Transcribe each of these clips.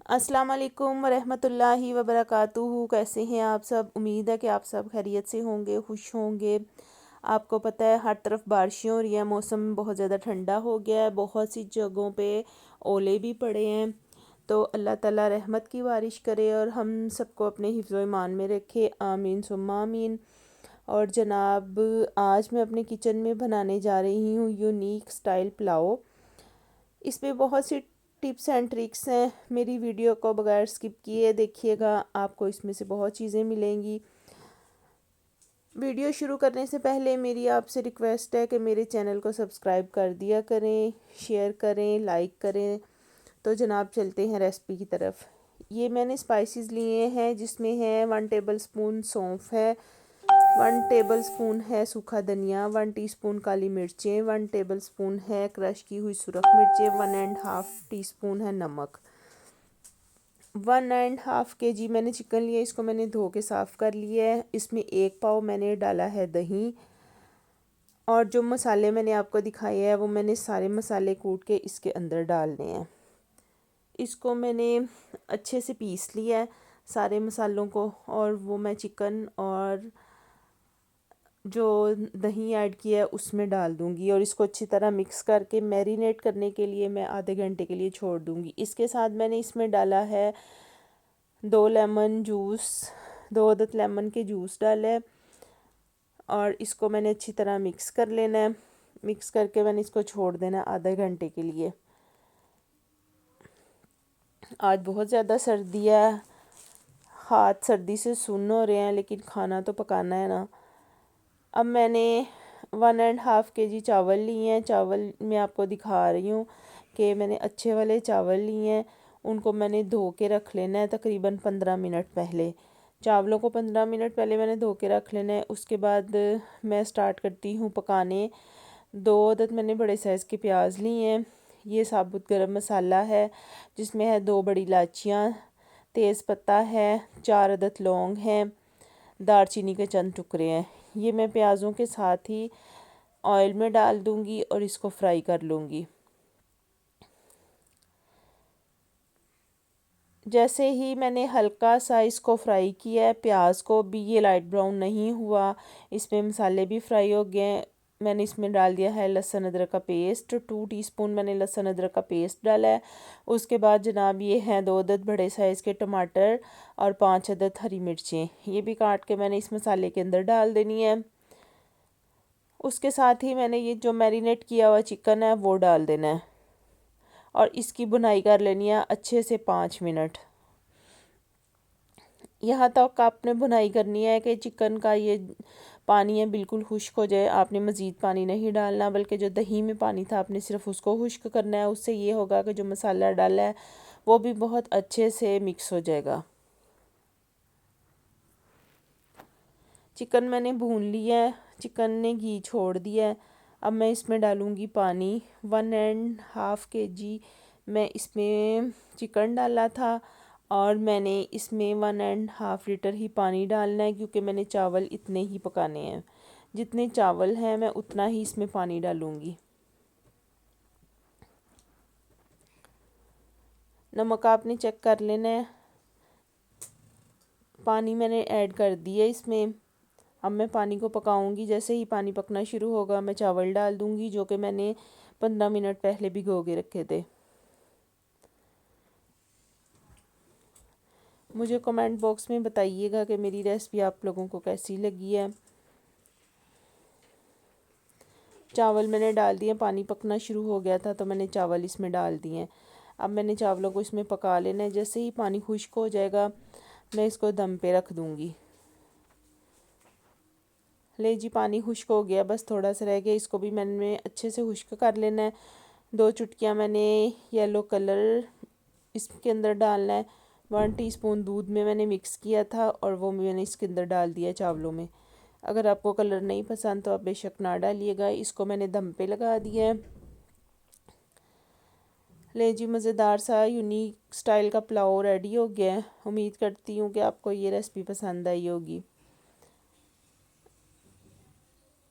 अस्सलाम वालेकुम वरहमतुल्लाहि वबरकातुहू। कैसे हैं आप सब? उम्मीद है कि आप सब खैरियत से होंगे, खुश होंगे। आपको पता है हर तरफ बारिशें हो रही हैं, मौसम बहुत ज़्यादा ठंडा हो गया है, बहुत सी जगहों पे ओले भी पड़े हैं। तो अल्लाह ताला रहमत की बारिश करे और हम सबको अपने हिफ्ज़ ईमान में रखे, आमीन सुम्मा आमीन। और जनाब, आज मैं अपने किचन में बनाने जा रही हूँ यूनिक स्टाइल पुलाव। इसमें बहुत सी टिप्स एंड ट्रिक्स हैं। मेरी वीडियो को बगैर स्किप किए देखिएगा, आपको इसमें से बहुत चीज़ें मिलेंगी। वीडियो शुरू करने से पहले मेरी आपसे रिक्वेस्ट है कि मेरे चैनल को सब्सक्राइब कर दिया करें, शेयर करें, लाइक करें। तो जनाब, चलते हैं रेसिपी की तरफ। ये मैंने स्पाइसेस लिए हैं, जिसमें है 1 टेबल स्पून सौंफ है, 1 टेबल स्पून है सूखा धनिया, 1 टीस्पून काली मिर्चें, 1 टेबल स्पून है क्रश की हुई सुरख मिर्चें, 1.5 टीस्पून है नमक। 1.5 kg मैंने चिकन लिया, इसको मैंने धो के साफ़ कर लिया है। इसमें 1 पाव मैंने डाला है दही। और जो मसाले मैंने आपको दिखाए हैं वो मैंने सारे मसाले कूट के इसके अंदर डालने हैं। इसको मैंने अच्छे से पीस लिया है सारे मसालों को, और वो मैं चिकन और जो दही ऐड किया है उसमें डाल दूंगी और इसको अच्छी तरह मिक्स करके मैरिनेट करने के लिए मैं आधे घंटे के लिए छोड़ दूंगी। इसके साथ मैंने इसमें डाला है 2 लेमन जूस, 2 अदद लेमन के जूस डाले हैं और इसको मैंने अच्छी तरह मिक्स कर लेना है। मिक्स करके मैंने इसको छोड़ देना है आधे घंटे के लिए। आज बहुत ज़्यादा सर्दी है, हाथ सर्दी से सुन्न हो रहे हैं, लेकिन खाना तो पकाना है ना। अब मैंने 1.5 kg चावल लिए हैं। चावल मैं आपको दिखा रही हूँ कि मैंने अच्छे वाले चावल लिए हैं। उनको मैंने धो के रख लेना है तकरीबन 15 मिनट पहले। चावलों को 15 मिनट पहले मैंने धो के रख लेना है। उसके बाद मैं स्टार्ट करती हूँ पकाने। 2 अदद मैंने बड़े साइज़ के प्याज लिए हैं। ये साबुत गरम मसाला है, जिसमें है 2 बड़ी इलायचियाँ, तेज़ पत्ता है, 4 अदद लौंग हैं, दालचीनी के चंद टुकड़े हैं। ये मैं प्याज़ों के साथ ही ऑयल में डाल दूंगी और इसको फ्राई कर लूँगी। जैसे ही मैंने हल्का सा इसको फ्राई किया है, प्याज को भी ये लाइट ब्राउन नहीं हुआ, इसमें मसाले भी फ्राई हो गए हैं। मैंने इसमें डाल दिया है लहसुन अदरक का पेस्ट, 2 टीस्पून मैंने लहसुन अदरक का पेस्ट डाला है। उसके बाद जनाब, ये हैं 2 अदद बड़े साइज़ के टमाटर और 5 अदद हरी मिर्चें, ये भी काट के मैंने इस मसाले के अंदर डाल देनी है। उसके साथ ही मैंने ये जो मैरिनेट किया हुआ चिकन है वो डाल देना है और इसकी बुनाई कर लेनी है अच्छे से 5 मिनट। यहाँ तक आपने बुनाई करनी है कि चिकन का ये पानी है बिल्कुल खुश्क हो जाए। आपने मज़ीद पानी नहीं डालना, बल्कि जो दही में पानी था आपने सिर्फ उसको खुश्क करना है। उससे ये होगा कि जो मसाला डाला है वो भी बहुत अच्छे से मिक्स हो जाएगा। चिकन मैंने भून लिया है, चिकन ने घी छोड़ दिया है। अब मैं इसमें डालूँगी पानी। 1.5 kg मैं इसमें चिकन डाला था और मैंने इसमें 1.5 लीटर ही पानी डालना है, क्योंकि मैंने चावल इतने ही पकाने हैं। जितने चावल हैं मैं उतना ही इसमें पानी डालूँगी। नमक आपने चेक कर लेना है। पानी मैंने ऐड कर दिया इसमें। अब मैं पानी को पकाऊंगी। जैसे ही पानी पकना शुरू होगा मैं चावल डाल दूंगी, जो कि मैंने 15 मिनट पहले भिगो के रखे थे। मुझे कमेंट बॉक्स में बताइएगा कि मेरी रेसिपी आप लोगों को कैसी लगी है। चावल मैंने डाल दिए, पानी पकना शुरू हो गया था तो मैंने चावल इसमें डाल दिए हैं। अब मैंने चावलों को इसमें पका लेना है। जैसे ही पानी खुश्क हो जाएगा मैं इसको दम पे रख दूँगी। ले जी, पानी खुश्क हो गया, बस थोड़ा सा रह गया। इसको भी मैंने अच्छे से खुश्क कर लेना है। 2 चुटकियाँ मैंने येलो कलर इसके अंदर डालना है। 1 टीस्पून दूध में मैंने मिक्स किया था और वो मैंने इसके अंदर डाल दिया चावलों में। अगर आपको कलर नहीं पसंद तो आप बेशक ना डालिएगा। इसको मैंने दम पे लगा दिया है। ले जी, मज़ेदार सा यूनिक स्टाइल का पुलाव रेडी हो गया है। उम्मीद करती हूँ कि आपको ये रेसिपी पसंद आई होगी।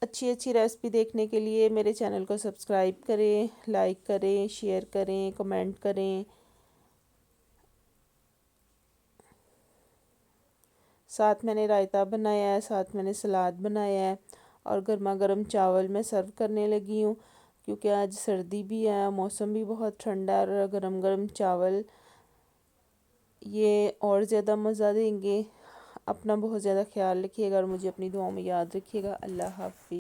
अच्छी अच्छी रेसिपी देखने के लिए मेरे चैनल को सब्सक्राइब करें, लाइक करें, शेयर करें, कमेंट करें। साथ मैंने रायता बनाया है, साथ मैंने सलाद बनाया है और गर्मा गर्म चावल मैं सर्व करने लगी हूँ, क्योंकि आज सर्दी भी है, मौसम भी बहुत ठंडा है और गरम गरम चावल ये और ज़्यादा मज़ा देंगे। अपना बहुत ज़्यादा ख्याल रखिएगा और मुझे अपनी दुआओं में याद रखिएगा। अल्लाह हाफिज़।